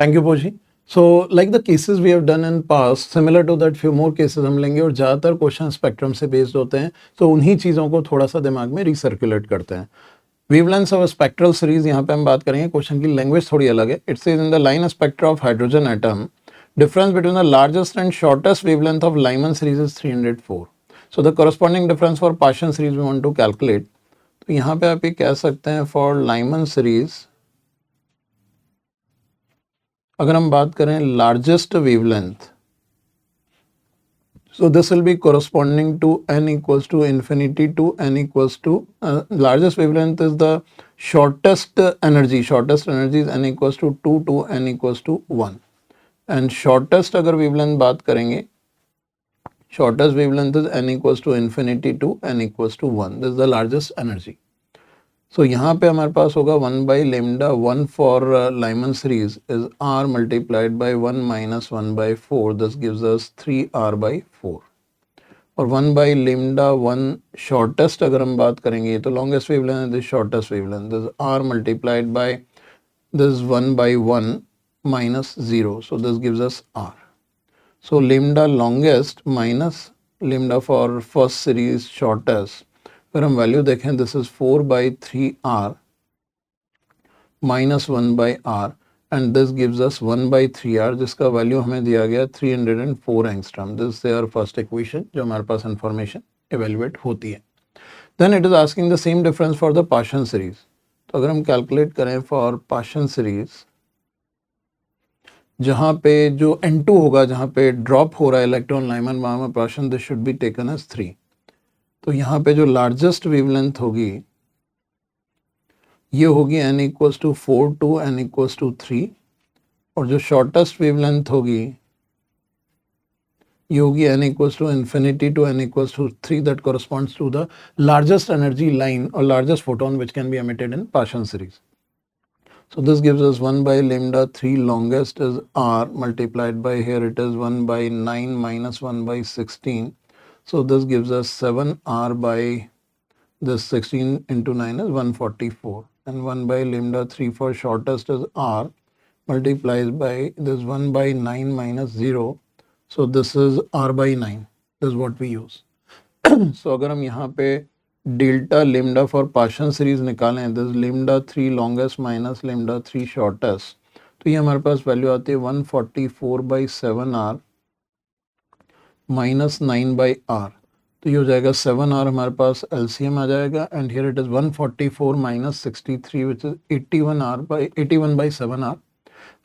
Thank you पोजी। So like the cases we have done in past, similar to that few more cases हम लेंगे और ज़्यादातर question spectrum से based होते हैं, तो उन्हीं चीज़ों को थोड़ा सा दिमाग में रिसर्कुलेट करते हैं। वेवलेंथ्स ऑफ स्पेक्ट्रल सीरीज यहाँ पे हम बात करेंगे। क्वेश्चन की लैंग्वेज थोड़ी अलग है। It says in the line spectra of hydrogen atom, difference between the largest and shortest wavelength of Lyman series is 304. So the corresponding difference for Paschen series we want to calculate. तो यहाँ पे आप ये कह सकते हैं for Lyman series, अगर हम बात करें largest wavelength, so this will be corresponding to n equals to infinity to n equals to largest wavelength is the shortest energy is n equals to 2 to n equals to 1. And shortest अगर wavelength बात करेंगे, shortest wavelength is n equals to infinity to n equals to 1. This is the largest energy. So यहाँ पे हमारे पास होगा 1 by lambda 1 for Lyman series is r multiplied by 1 minus 1 by 4. This gives us 3r by 4. और 1 by lambda 1 shortest अगर हम बात करेंगे तो longest wavelength is shortest wavelength, this r multiplied by this 1 by 1 minus 0. So this gives us r. So lambda longest minus lambda for first series shortest. अगर हम value देखें, this is 4 by 3r minus 1 by r and this gives us 1 by 3r जिसका value हमें दिया गया 304 angstrom. This is our first equation जो हमारे पास information evaluate होती है. Then it is asking the same difference for the Paschen series. तो अगर हम कैलकुलेट करें for Paschen series, जहाँ पे जो N2 होगा, जहाँ पे ड्रॉप हो रहा है electron Lyman Balmer Paschen, this should be taken as 3. तो यहाँ पे जो लार्जेस्ट वेवलेंथ होगी ये होगी n equals to 4 to n equals to 3 और जो शॉर्टेस्ट वेवलेंथ होगी ये होगी n equals to infinity to n equals to 3. That corresponds to the largest energy line और largest photon which can be emitted in Paschen series. So this gives us 1 by lambda 3 longest is r multiplied by, here it is 1 by 9 minus 1 by 16. So this gives us 7r by this 16 into 9 is 144. And 1 by lambda 3 for shortest is r multiplies by this 1 by 9 minus 0. So this is r by 9. This is what we use. So अगर हम यहाँ पे delta lambda for Paschen series निकालें, this lambda 3 longest minus lambda 3 shortest, तो ये हमारे पास value आती है 144 by 7r minus 9 by r. तो ये हो जाएगा 7r हमारे पास एलसीएम आ जाएगा and here it is 144 minus 63 which is 81 by 7r.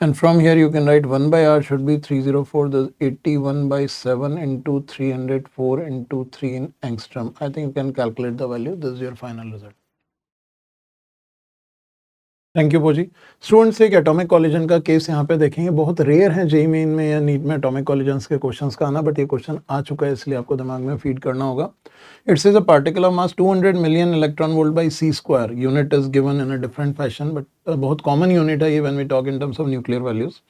And from here you can write 1 by r should be 304. This 81 by 7 into 304 into 3 in angstrom. I think you can calculate the value. This is your final result. Thank you पोजी. Students, एक atomic collision का case यहाँ पे देखेंगे. बहुत rare है JEE main में या नीट में एटॉमिक कॉलिजन्स के क्वेश्चंस का आना, बट ये क्वेश्चन आ चुका है इसलिए आपको दिमाग में फीड करना होगा. It says a particle of mass 200 million electron volt by c square. Unit is given in a different fashion, but बहुत कॉमन यूनिट है ये when we talk in terms of nuclear values.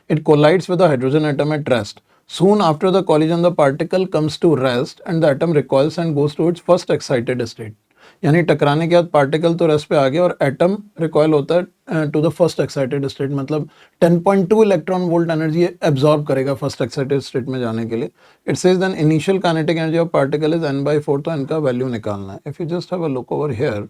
It collides with the hydrogen atom at rest. Soon after the collision, the particle comes to rest and the atom recoils and goes to its first excited state. यानी टकराने के बाद particle तो rest पे आ गया और atom recoil होता है to the first excited state. मतलब 10.2 इलेक्ट्रॉन वोल्ट एनर्जी एब्जॉर्ब करेगा फर्स्ट एक्साइटेड स्टेट में जाने के लिए. It says then initial kinetic energy of particle is n/4. तो इनका वैल्यू निकालना है. If you just have a look over here,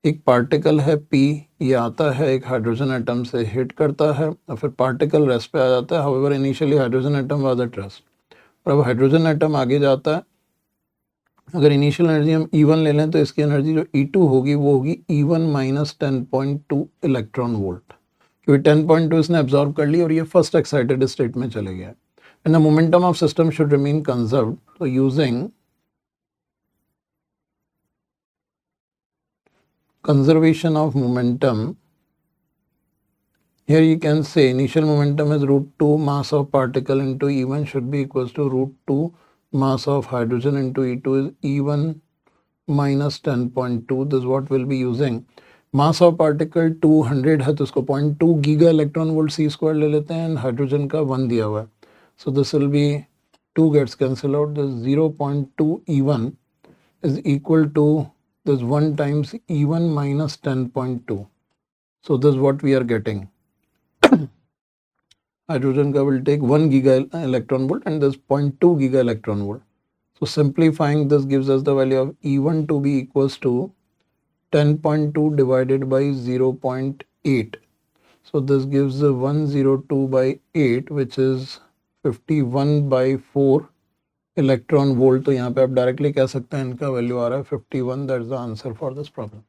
एक पार्टिकल है P, ये आता है एक हाइड्रोजन एटम से हिट करता है और फिर पार्टिकल रेस्ट पे आ जाता है. However initially hydrogen atom was at rest और अब हाइड्रोजन एटम आगे जाता है. अगर इनिशियल एनर्जी हम E1 ले लें तो इसकी एनर्जी जो E2 होगी वो होगी E1 माइनस 10.2 इलेक्ट्रॉन वोल्ट, क्योंकि 10.2 इसने एब्जॉर्ब कर ली और ये फर्स्ट एक्साइटेड स्टेट में चले गया. And the momentum of system should remain conserved. तो using conservation of momentum, here you can say initial momentum is √2 mass of particle into E1 should be equals to √2 mass of hydrogen into E2 is E1 minus 10.2. this is what we'll be using. mass of particle 200 है तो उसको 0.2 giga electron volt सी square ले लेते हैं. Hydrogen का 1 दिया हुआ है, so this will be 2 gets cancelled out. this 0.2 E1 is equal to this 1 times E1 minus 10.2. So this is what we are getting. hydrogen ka will take 1 giga electron volt and this 0.2 giga electron volt. So simplifying this gives us the value of E1 to be equals to 10.2 divided by 0.8. So this gives 102 by 8 which is 51 by 4 electron volt. तो यहाँ पे आप directly कह सकते हैं इनका value आ रहा है 51. That is the answer for this problem.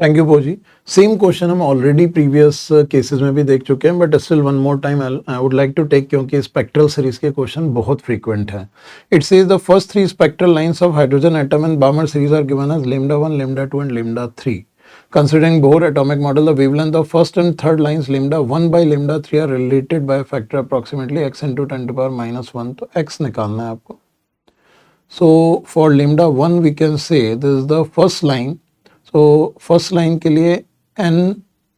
Thank you पोजी. सेम क्वेश्चन हम ऑलरेडी प्रीवियस केसेस में भी देख चुके हैं but still one more time I would like to take क्योंकि स्पेक्ट्रल सीरीज के क्वेश्चन बहुत फ्रीक्वेंट हैं. It says the first 3 spectral lines of hydrogen atom in Balmer series are given as lambda 1, lambda 2 and lambda 3. Considering Bohr atomic model, the wavelength of first and third lines lambda 1 by lambda 3 are related by a factor approximately x into 10 to power minus 1. तो x निकालना है आपको. So for lambda 1 we can say this is the first line. So first line के लिए n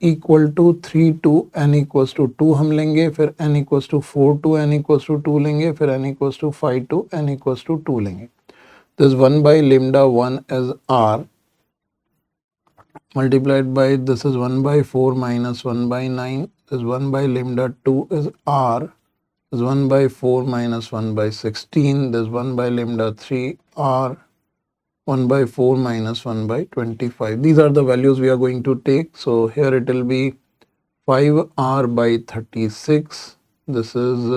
equal to 3 to n equals to 2 हम लेंगे, फिर n equals to 4 to n equals to 2 लेंगे, फिर n equals to 5 to n equals to 2 लेंगे. This 1 by lambda 1 is r multiplied by this is 1 by 4 minus 1 by 9. This 1 by lambda 2 is r. This 1 by 4 minus 1 by 16. This 1 by lambda 3 r. 1 by 4 minus 1 by 25. These are the values we are going to take. So here it will be 5r by 36. This is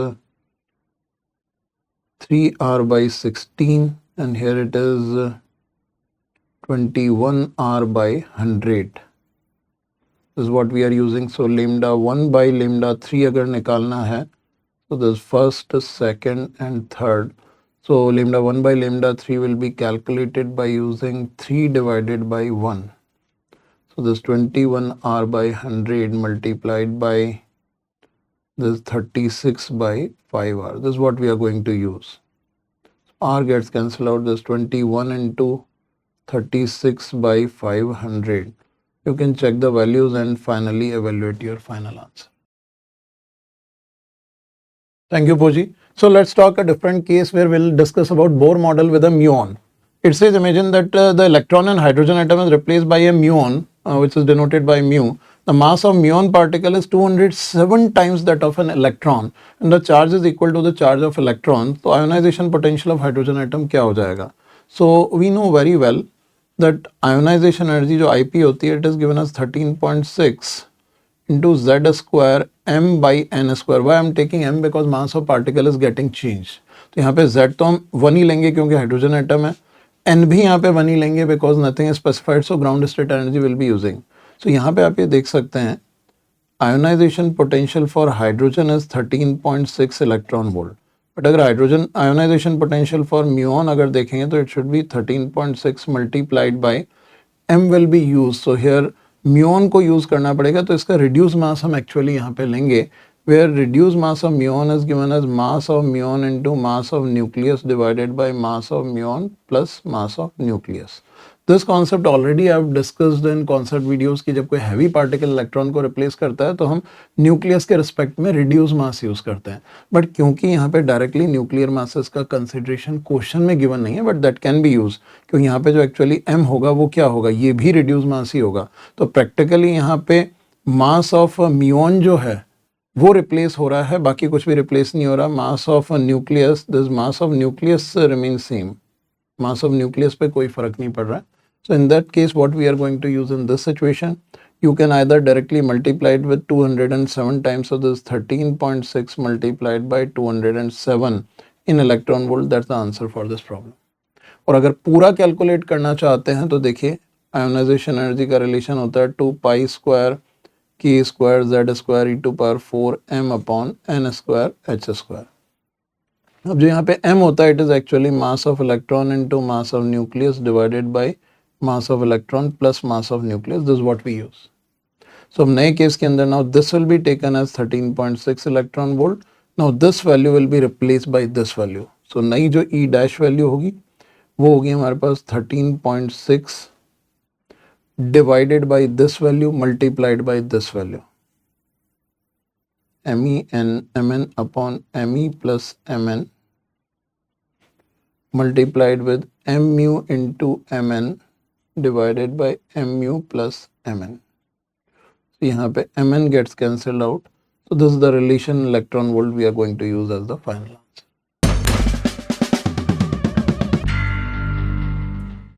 3r by 16 and here it is 21r by 100. This is what we are using. So lambda 1 by lambda 3 अगर निकालना है, so this first, second and third. So lambda 1 by lambda 3 will be calculated by using 3 divided by 1. So this 21r by 100 multiplied by this 36 by 5r. This is what we are going to use. So r gets cancelled out. This 21 into 36 by 500. You can check the values and finally evaluate your final answer. Thank you, Poji. So let's talk a different case where we'll discuss about Bohr model with a muon. It says imagine that the electron in hydrogen atom is replaced by a muon which is denoted by mu. The mass of muon particle is 207 times that of an electron and the charge is equal to the charge of electron. So ionization potential of hydrogen atom क्या हो जाएगा? So we know very well that ionization energy जो IP होती है, it is given as 13.6 into z square m by n square. Why I am taking m? Because mass of particle is getting changed. तो यहाँ पे z तो हम 1 ही लेंगे क्योंकि हाइड्रोजन एटम है, n भी यहाँ पे 1 ही लेंगे because nothing is specified, so ground state energy will be using. So यहाँ पे आप ये देख सकते हैं ionization potential for hydrogen is 13.6 electron volt. But अगर hydrogen ionization potential for muon अगर देखेंगे तो it should be 13.6 multiplied by m will be use. So here muon को यूज करना पड़ेगा, तो इसका रिड्यूस मास हम एक्चुअली यहाँ पे लेंगे, where reduce mass of muon is given as mass of muon into mass of nucleus divided by mass of muon plus mass of nucleus. This concept already I have discussed in concept videos की जब कोई heavy particle electron को replace करता है तो हम nucleus के respect में रिड्यूस मास यूज करते हैं. बट क्योंकि यहाँ पे डायरेक्टली न्यूक्लियर मासेस का कंसिडरेशन क्वेश्चन में गिवन नहीं है, but that can be use, क्योंकि यहाँ पे जो एक्चुअली m होगा वो क्या होगा, ये भी रिड्यूस मास ही होगा. तो प्रैक्टिकली यहाँ पे मास ऑफ म्यून जो है वो रिप्लेस हो रहा है, बाकी कुछ भी रिप्लेस नहीं हो रहा. मास of nucleus, this mass of nucleus remain same, mass of nucleus पे कोई फर्क नहीं पड़ रहा है. So in that case what we are going to use in this situation, you can either directly multiply it with 207 times, so this 13.6 multiplied by 207 in electron volt, that's the answer for this problem. और अगर पूरा calculate करना चाहते हैं तो देखिए ionisation energy का relation होता है 2 pi square k square z square e to power 4 m upon n square h square. अब जो यहाँ पे m होता है it is actually mass of electron into mass of nucleus divided by mass of electron plus mass of nucleus. This is what we use. So नए case के अंदर now this will be taken as 13.6 electron volt. Now this value will be replaced by this value. So नई जो E dash value होगी वो होगी हमारे पास 13.6 divided by this value multiplied by this value. Me n mn upon me plus mn multiplied with mu into mn divided by mu plus mn. So यहाँ पे mn gets cancelled out. So this is the relation electron volt we are going to use as the final answer.